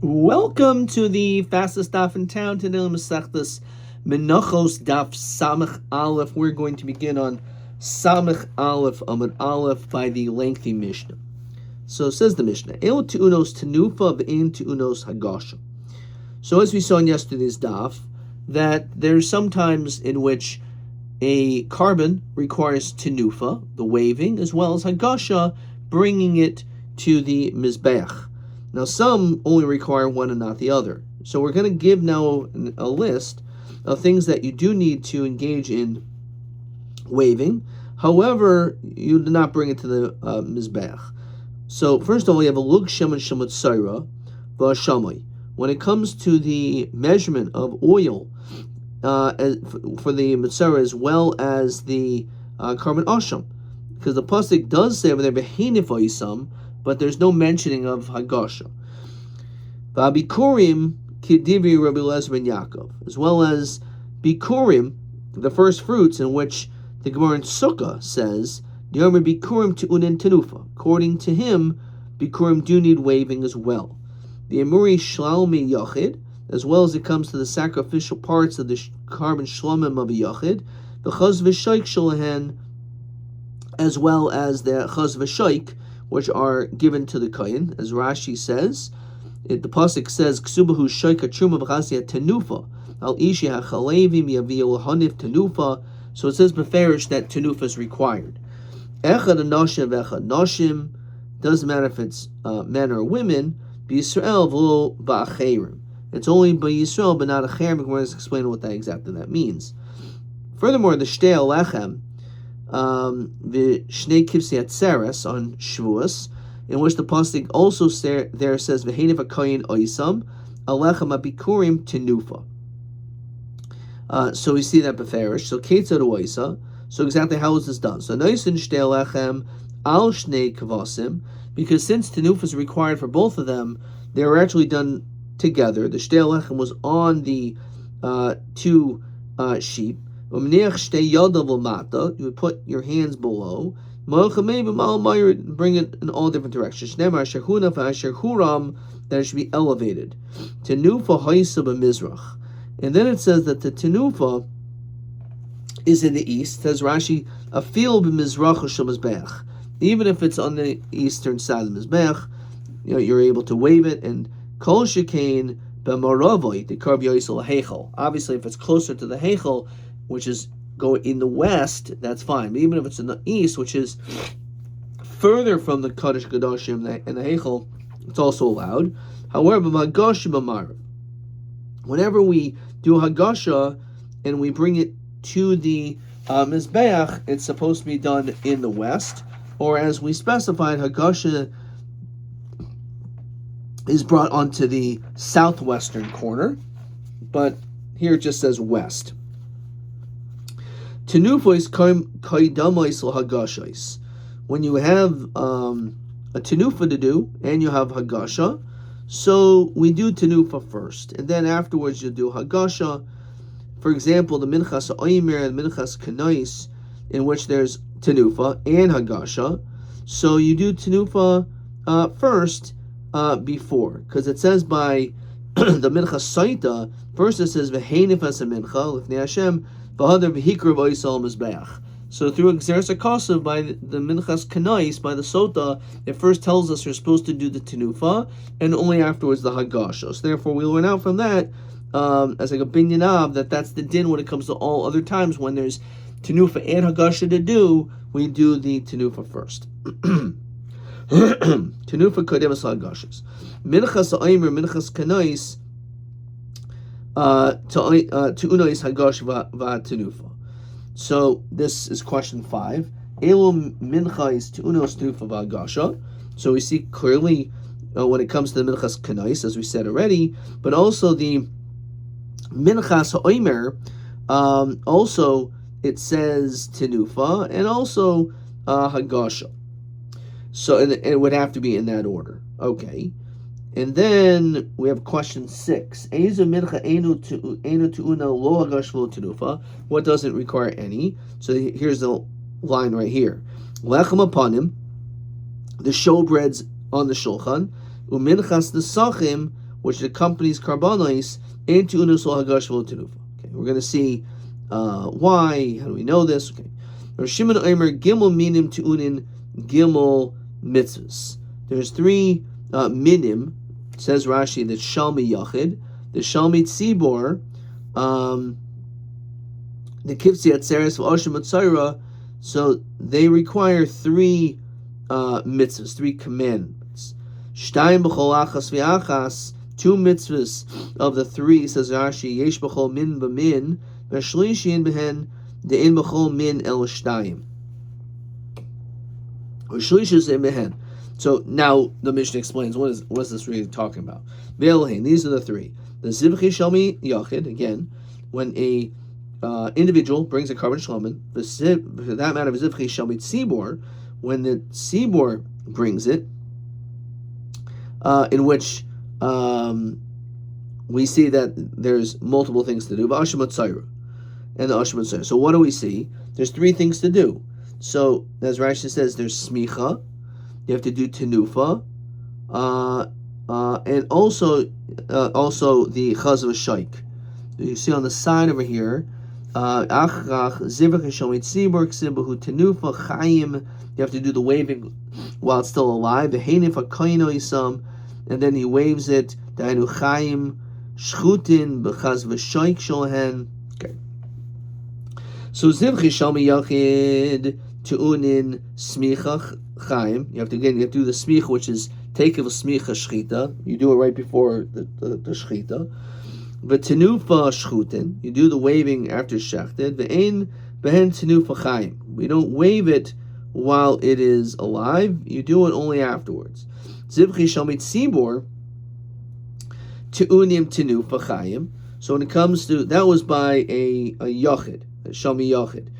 Welcome to the fastest daf in town. Today, Masechtas Menachos daf Samach Aleph. We're going to begin on Samach Aleph Amud Aleph by the lengthy Mishnah. So says the Mishnah, El Tu'unos Tenufa V'Ein Tu'unos Hagasha. So as we saw in yesterday's daf, that there's sometimes in which a carbon requires Tenufa, the waving, as well as Hagasha, bringing it to the Mizbeach. Now, some only require one and not the other. So we're going to give now a list of things that you do need to engage in waving. However, you do not bring it to the Mizbeach. So first of all, we have a lug shem and shemot saira v'ashamay. When it comes to the measurement of oil for the mitzvah as well as the carbon asham, because the pasuk does say over there v'heinif ha'isam, but there's no mentioning of Hagasha. V'abikurim kidivri Rabbi Eliezer ben Yaakov, as well as bikurim, the first fruits, in which the Gemara in Sukkah says, Yomi bikurim tu'unin tenufa. According to him, bikurim do need waving as well. The emuri shlalmi yachid, as well as it comes to the sacrificial parts of the carbon shlamim of a yachid, the chaz v'shaik shalahen, as well as the chaz v'shaik, which are given to the kohen, as Rashi says. The pasuk says, "Ksubahu shaika truma v'chasia tenufa al ishi hachalevim yaviu hanif tenufa." So it says beferish that tenufa is required. Echad nashim v'echad nashim, doesn't matter if it's men or women. B'Yisrael v'lo ba'acherim. It's only by Yisrael, but not acherim. We're going to explain what that exactly that means. Furthermore, the shtei alechem. The Shnei Kivsei Atzeres on Shavuos, in which the pasuk also there says v'heinif hakayin oisam alechem abikurim tenufa. So we see that beferish. So ketzad oisa. So exactly how is this done? So noisin shtei alechem al shnei kavasim, because since tenufa is required for both of them, they were actually done together. The shtei alechem was on the two sheep. You would put your hands below. Bring it in all different directions. That it should be elevated. Tenufa haisa b'mizrach. And then it says that the tenufa is in the east. It says Rashi, a field b'mizrach shel mizbeach. Even if it's on the eastern side of the mizbeach, you're able to wave it. And kol shekain b'maravoy the karv yoisel heichel. Obviously, if it's closer to the heichel, which is go in the west, that's fine. But even if it's in the east, which is further from the Kaddish Kedoshim and the Heichel, it's also allowed. However, whenever we do Hagasha and we bring it to the Mizbeach, it's supposed to be done in the west, or as we specified, Hagasha is brought onto the southwestern corner, but here it just says west. Tenufa is kaidamais l'hagashais. When you have a tenufa to do and you have hagasha, so we do tenufa first, and then afterwards you do hagasha. For example, the minchas oimer and minchas kanais, in which there's tenufa and hagasha, so you do tenufa first before, because it says by the minchas saita first it says v'heinif as a mincha l'fnei Hashem. So through Xeris Akasav, by the Minchas Kanais, by the Sota, it first tells us we're supposed to do the Tenufa, and only afterwards the Hagasha. So therefore we learn out from that, as like a binyanav, that's the din when it comes to all other times when there's Tenufa and Hagasha to do, we do the Tenufa first. Tenufa Kodemas Hagashas. Minchas Aimer, Minchas Kanais, to unais hagash va'tenufa. So this is question 5. Elu minchais to unos tenufa va'hagasha. So we see clearly when it comes to the minchas kanais, as we said already, but also the minchas ha'omer. Also it says tenufa and also hagasha. So and it would have to be in that order. Okay. And then we have question 6. What doesn't require any? So here's the line right here. Lechem upon him, the showbreads on the shulchan, uminchas nesachim which accompanies karbanos into unus lo hagash v'lo tenufa. Okay, we're going to see why. How do we know this? Okay, Rosh Shimon Omer Gimel minim tu'unin Gimel mitzvahs. There's 3 minim. Says Rashi that Shalmi Yachid, the Shalmi Tzibor, the Kivtzi Atzeres v'Oshim Atzayra. So they require 3 mitzvahs, 3 commandments. Shtayim b'chol achas v'achas, 2 mitzvahs of the 3, says Rashi, yesh b'chol min b'min, v'shlishin b'hen de'in b'chol min el shtayim. V'shlishin b'hen. So now the Mishnah explains what is this really talking about. Ve'elhein, these are the 3. The Zivchi Shalmi Yachid, again, when a individual brings a carbon shlomin, for that matter, Zivchi Shalmi Tzibor, when the Tzibor brings it, in which we see that there's multiple things to do. V'ashim Atzayra, and the Ashim Atzayra. So what do we see? There's 3 things to do. So as Rashi says, there's smicha. You have to do tenufa, and also the chaz of a shaik. You see on the side over here, tenufa. You have to do the waving while it's still alive. And then he waves it. Okay. So zivchi shalmi yachid tu'unin smicha chaim. You have to do the smicha, which is take of a smicha shchita. You do it right before the shchita. V'tenufa shchutin. You do the waving after shechted. V'ein behen tenufa chaim. We don't wave it while it is alive. You do it only afterwards. Zivchi shalmi tzibor tu'unim tenufa chaim. So when it comes to, that was by a yachid, a shalmi yachid.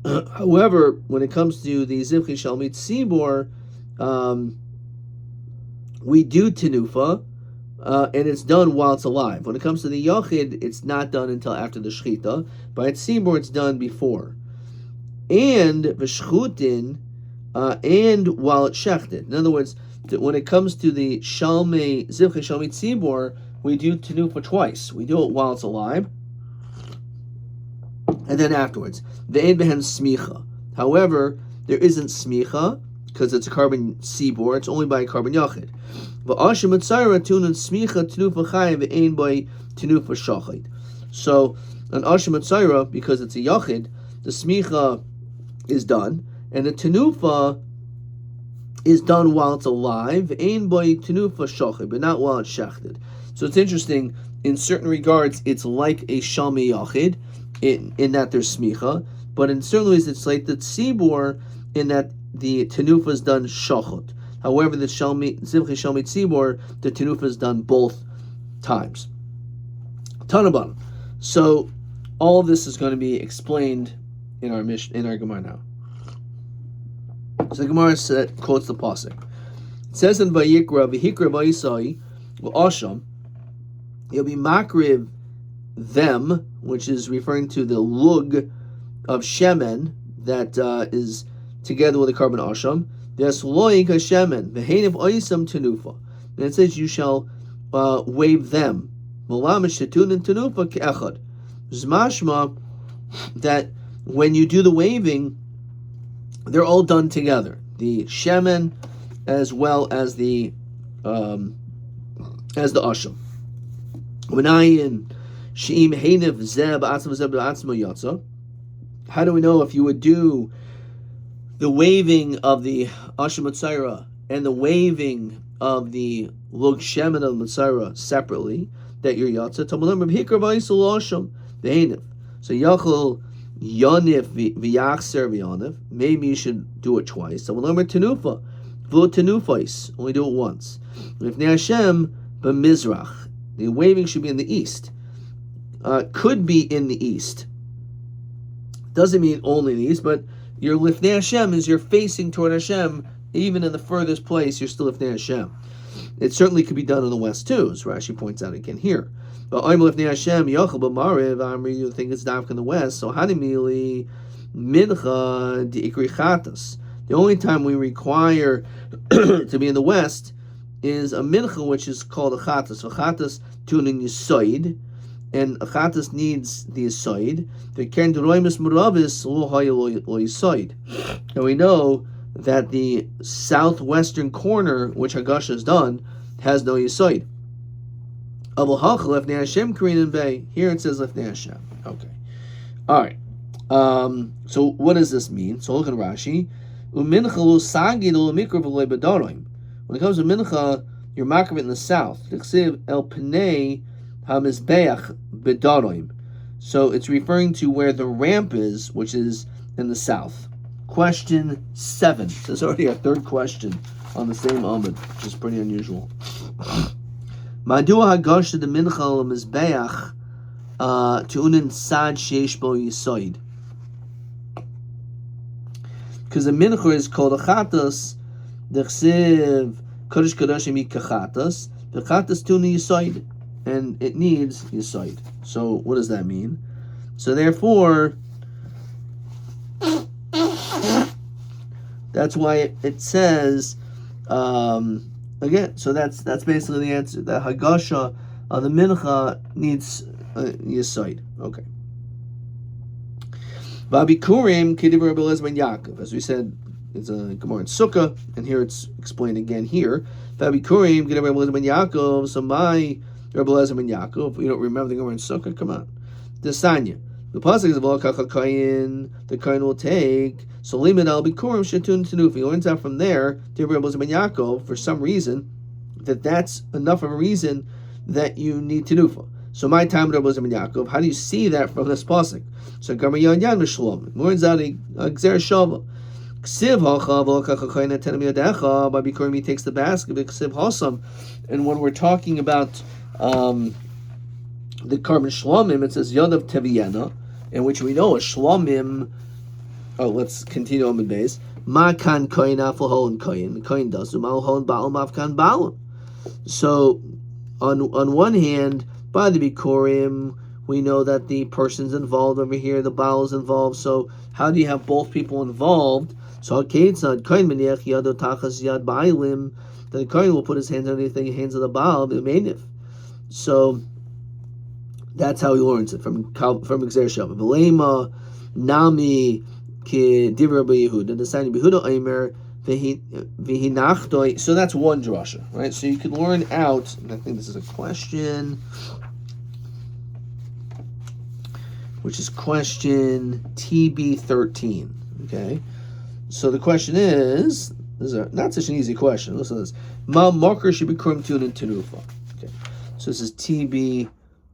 However, when it comes to the Zivchi Shalmi Tzibor, we do Tenufa, and it's done while it's alive. When it comes to the Yachid, it's not done until after the Shechita. By Tzibor, it's done before. And V'shchutin, and while it's Shechted. In other words, when it comes to the Zivchi Shalmi Tzibor, we do Tenufa twice. We do it while it's alive, and then afterwards. Ve'en behen smicha. However, there isn't smicha because it's a carbon sibor. It's only by a carbon yachid. V'ashim atzayra tunun smicha tenufa chayim ve'en by tenufa shachid. So an ashim atzayra, because it's a yachid, the smicha is done, and the tenufa is done while it's alive. Ve'en by tenufa shachid, but not while it's shechted. So it's interesting. In certain regards, it's like a shalmi yachid, in that there's smicha, but in certain ways it's like the tzibor in that the tenufa is done shachot. However, the zivchi shalmi tzibor, the tenufa is done both times. Tanaban. So all of this is going to be explained in our Gemara now. So the Gemara quotes the pasuk. It says in Vayikra, v'hikra v'yisai v'asham, you'll be makriv them, which is referring to the lug of shemen that is together with the carbon asham. There's loig shemen v'heiniv oisam tenufa. And it says you shall wave them. Malamish tetun and tenufa ke'echad. Zmashma that when you do the waving, they're all done together. The shemen as well as the asham. Menayin. How do we know if you would do the waving of the Asham Matzayra and the waving of the Lug Shemen of Matzayra separately, that you're Yatza? So Yachal Yanif v'Yachser v'Yanif, maybe you should do it twice. So Tenufa, V'lo Tenufais, only do it once. If Hashem b'Mizrach, the waving should be in the east. Could be in the east. Doesn't mean only in the east, but your Lifnei Hashem is you're facing toward Hashem, even in the furthest place, you're still Lifnei Hashem. It certainly could be done in the west too, as Rashi points out again here. But I'm Lifnei Hashem, Yachal b'Mariv, you think it's Davka in the west, so Hanimili Mincha Di'ikri Chatas. The only time we require to be in the west is a mincha which is called a chatas. So chatas tuning yisoid, and a chatas needs the yisoid. The kern deroimus muravis lo yisoid. And we know that the southwestern corner, which Hagasha has done, has no yisoid. Here it says lefnei Hashem. Okay. All right. So what does this mean? So look at Rashi. When it comes to mincha, you're makriv in the south. So it's referring to where the ramp is, which is in the south. Question 7. So it's already our third question on the same Amud, which is pretty unusual. Madua hagosh the mincha lemizbeach tu'unin sad sheish bo yisoid. Because the mincha is called a chatas, the chsiv kodesh kodashim ikachatas, the chatas tu'unin yisoid, and it needs yisoid. So what does that mean? So therefore, that's why it says. Again, so that's basically the answer. The hagasha of the mincha needs yisoid. Okay. Babikurim kidiv Rabbi Eliezer ben Yaakov. As we said, it's a Gemara in Sukkah, and here it's explained again here. Babikurim kidiv Rabbi Eliezer ben Yaakov. So my Rabbi Eliezer ben Yaakov. You don't remember the Gemara in Sukkah? Come on. The Sanya. The pasuk is about kain. The kain will take. So limit al bikurim shetun tenufa. He learns out from there to Rabbi Eliezer ben Yaakov for some reason that's enough of a reason that you need tenufa. So my time Rabbi Eliezer ben Yaakov. How do you see that from this pasuk? So Gamar Yan Yan Mishlom learns out a gzer shava. Ksiv hacha v'lakacha kain atenem yadecha. By bikurim he takes the basket. Ksiv hasam. And when we're talking about the carbon shlomim, it says yadav teviyena, in which we know a shlomim. Oh, let's continue on the base. Ma kan koyin afal holin koyin. Koyin does mal holin baal mav kan baal. So, on one hand, by the bikurim, we know that the person's involved over here, the baal is involved. So, how do you have both people involved? So, ketzad koyin meniach yado tachas yad baalim. Then the koyin will put his hands underneath the hands of the baal, the meinif. So, that's how he learns it from Gzer Shava. V'leima nami ki divrei Rabbi Yehuda. The sign of Yehuda Aimer v'hinachtoi. So that's one drasha, right? So you can learn out. And I think this is a question, which is question TB13. Okay. So the question is, this is not such an easy question. Listen to this. Ma marker should be krum tun and tenufa. Okay. So this is TB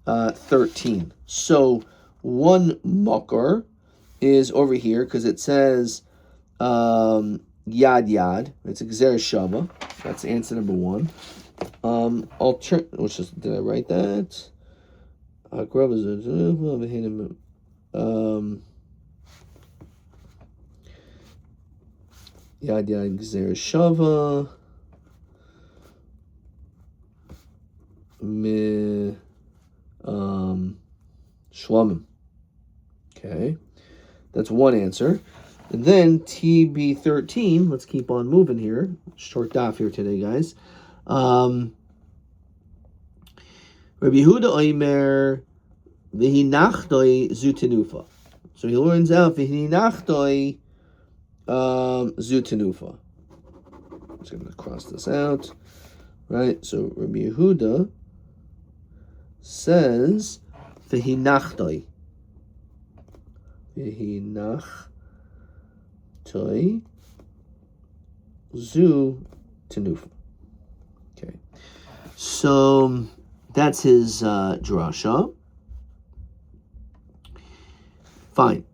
13. So one makar is over here because it says yad yad. It's a gzer shava. That's answer number 1. Which is, did I write that? Yad yad gzer shava. Shlomim. Okay, that's one answer. And then TB13, let's keep on moving here. Short daf here today, guys. Rabbi Yehuda Oimer v'hinachtoi zutenufa. So he learns out v'hinachtoi zutenufa. I'm just going to cross this out. Right, so Rabbi Yehuda says v'hinachtoi. V'hinachtoi zu tenufa. Okay, so that's his drasha. Fine.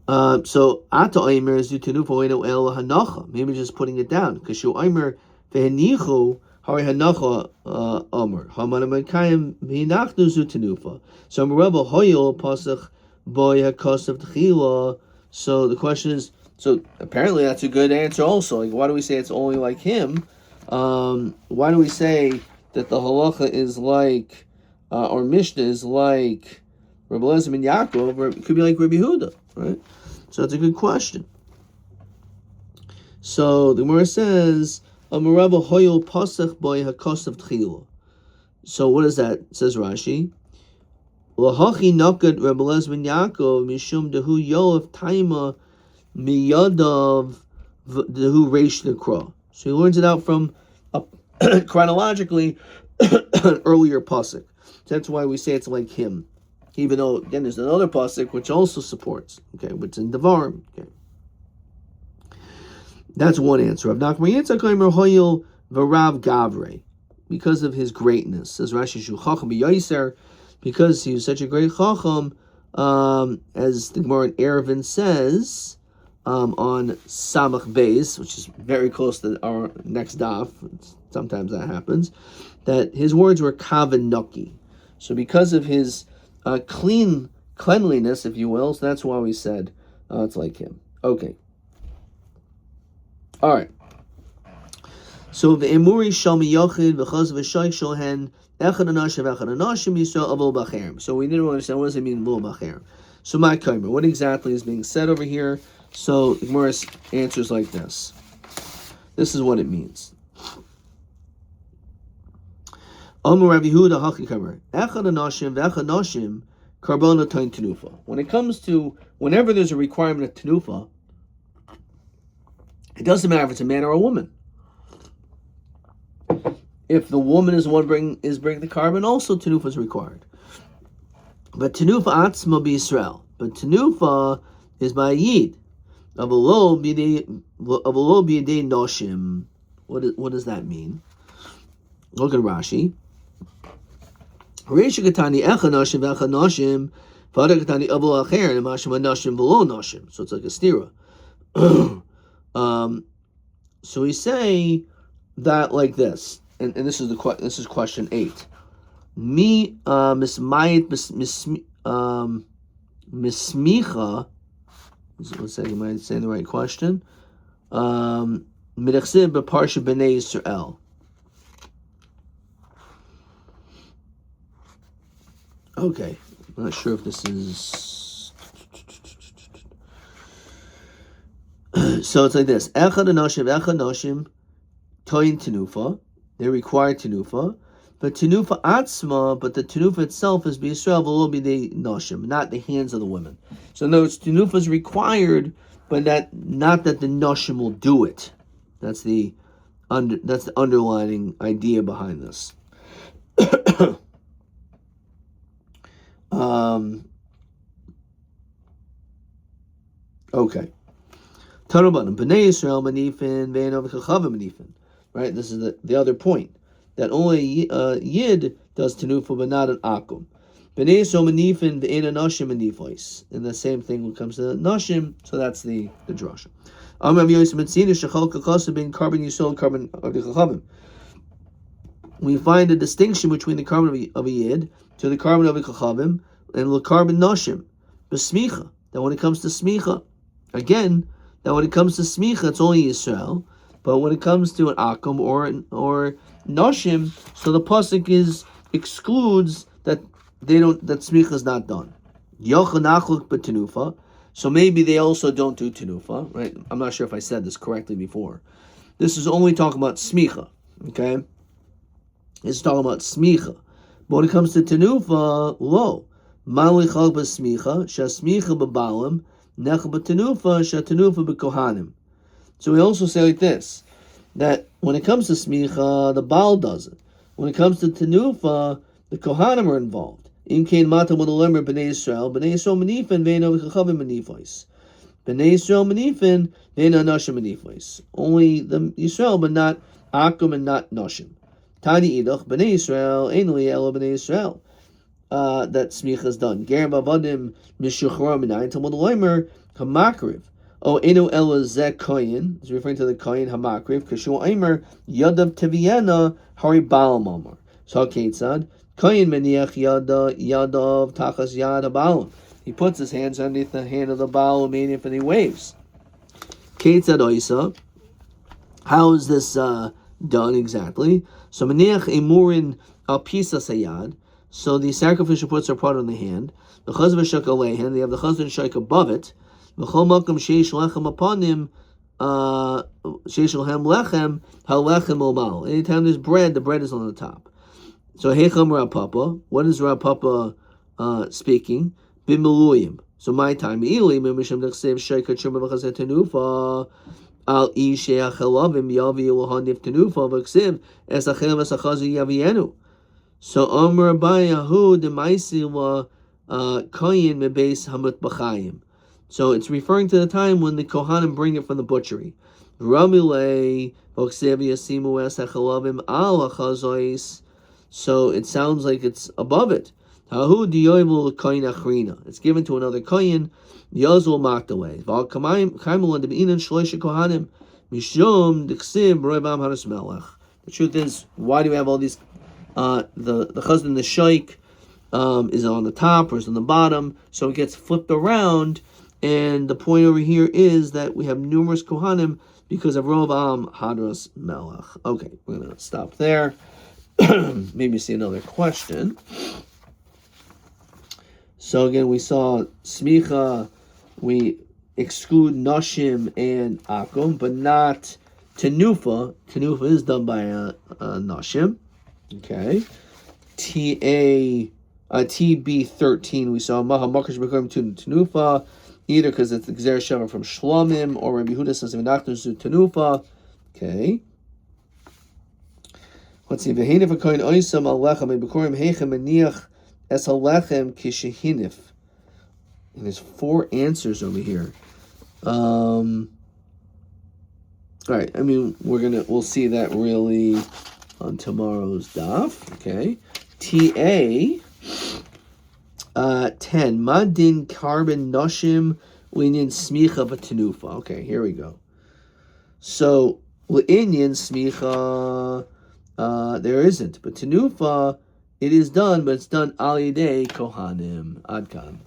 So ata oimer zu tenufa oinu el hanacha. Maybe just putting it down because shu oimer v'henichu. Hari hanacha omer hamanamakayim v'hinachnu zu tenufa. So Rebbe hoyel pasach boy hakosav tchila. So the question is, so apparently that's a good answer also. Like, why do we say it's only like him? Why do we say that the halacha is like, or Mishnah is like Rabbi Eliezer ben Yaakov, or it could be like Rabbi Yehuda, right? So that's a good question. So the Gemara says, Amarava hoyol pasach boy hakosav tchila. So what is that? Says Rashi. Lahachi nakat Rabbi Lezben Yaakov mishum dehu yoav taima miyadav dehu reish nekra. So he learns it out from chronologically an earlier pasuk. So that's why we say it's like him. Even though, again, there's another pasuk which also supports, okay, which is in Devarim, okay. That's one answer. Rav Nachman Yitzchak Omer Hoyel V'Rav Gavre, because of his greatness. Says Rashi Shu Chacham B'Yoser, because he was such a great Chacham, as the Gemara in Eruvin says, on Samach Beis, which is very close to our next daf, sometimes that happens, that his words were Kavan Nuki. So because of his cleanliness, if you will, so that's why we said it's like him. Okay. All right. So the Emuri Shalmi Yochid v'Chaz v'Shaykh Shalhen Echad Anashim Echad Anashim Yisrael Avol B'Cherim. So we didn't understand what does it mean Avol B'Cherim. So my Kaimer, what exactly is being said over here? So the Gemara answers like this. This is what it means. When it comes to whenever there's a requirement of tenufa, it doesn't matter if it's a man or a woman. If the woman is the one bringing the carbon, also tenufa is required. But tenufa atzma b'Yisrael. But tenufa is by a yid. Avolo b'yedei noshim. What does that mean? Look at Rashi. So it's like a stira. So we say that like this, and this is question 8. Mi mismayit mismicha. Let's say you might say the right question. Midachsib b'parsha b'nei Yisrael. Okay, I'm not sure if this is. So it's like this: Echad Noshim, Toyin Tenufa. They require Tenufa, but Tenufa Atzma, but the Tenufa itself is b'Yisrael v'lo b'dei Noshim, not the hands of the women. So in other words, Tenufa is required, but not that the Noshim will do it. That's the underlining idea behind this. Okay. Tarabanim B'nei Yisrael manifin ve'enov chachavim manifin. Right. This is the other point, that only yid does tenufa, but not an akum. B'nei Yisrael manifin ve'ena nashim manifois. And the same thing when it comes to nashim. So that's the drasha. We find a distinction between the carbon of a yid to the carbon of a chachavim and the carbon nashim, besmicha. That when it comes to smicha, again, that when it comes to smicha, it's only Yisrael. But when it comes to an akum or nashim, so the pasuk excludes that smicha is not done. Yochanachuk b'tenufa. So maybe they also don't do tenufa, right? I'm not sure if I said this correctly before. This is only talking about smicha, okay? It's talking about smicha. But when it comes to tenufa, lo. Malichal b'smicha, shasmicha b'balim, nechal b'tenufa, shatenufa b'kohanim. So we also say like this, that when it comes to smicha, the baal does it. When it comes to tenufa, the kohanim are involved. Im kein mata modolemer b'nei Yisrael manifin ve'eno v'chachavim manifois. B'nei Yisrael manifin ve'eno nashim manifois. Only the Yisrael, but not akum and not nashim. Tani idach b'nei Yisrael ein li elo b'nei Yisrael. That smicha is done. Ger bavadim mishuchra minayin talmud loimer hamakriv. Oh, enu ela zeh koyin. It's referring to the koyin hamakriv. Kashu aimer yadav teviena hari baal mamar. So ketzad koyin meniach yadav tachas yad habaal. He puts his hands underneath the hand of the baal, meaning if he waves. Ketzad oisa. How is this done exactly? So meniach emurin al pisa sayad. So the sacrificial puts are part on the hand. The chazan shak aleihan. They have the chazan shak above it. V'chol makom sheish lechem upon him. Sheshel hem lechem, halechem omal. Anytime there's bread, the bread is on the top. So Hecham Rav Papa. What is Rav Papa speaking? Bimiluyim. So my time. Ilim misham dechsev shaykat shema v'chazet tenufa al ishe achelavim yavi elohaniv tenufa v'chsev es achel v'sachazu yavienu. So Omer Bayahu demaisi wa koyin mebeis hamut b'chayim. So it's referring to the time when the Kohanim bring it from the butchery. Ramile v'chsev yasimu es achelavim al achazois. So it sounds like it's above it. Hahu diyovel koyin achrina. It's given to another koyin. Yazul maktaway. Val kaimul and debinan shloisha kohanim mishum diksim roivam haras melech. The truth is, why do we have all these? The chazan, the shaykh, is on the top or is on the bottom, so it gets flipped around. And the point over here is that we have numerous kohanim because of Rovam Hadras Melech. Okay, we're gonna stop there. Maybe see another question. So again, we saw smicha, we exclude nashim and akum, but not tenufa. Tenufa is done by a nashim. Okay. TB13, we saw maha makash b'korim to tenufa, either because it's the gzer shava from shlomim, or Rabbi Yehuda says v'nachnu zu tenufa. Okay. Let's see. V'heinif ha'koyin oisam al-lechem b'korim heichem maniach es ha-lechem kishehinif. And there's 4 answers over here. All right. I mean, we'll see that really on tomorrow's daf. Okay. TA 10. Madin carbon noshim linyan smicha b'tenufa. Okay, here we go. So linyan smicha. There isn't, but tenufa, it is done, but it's done al yedei kohanim. Adkan.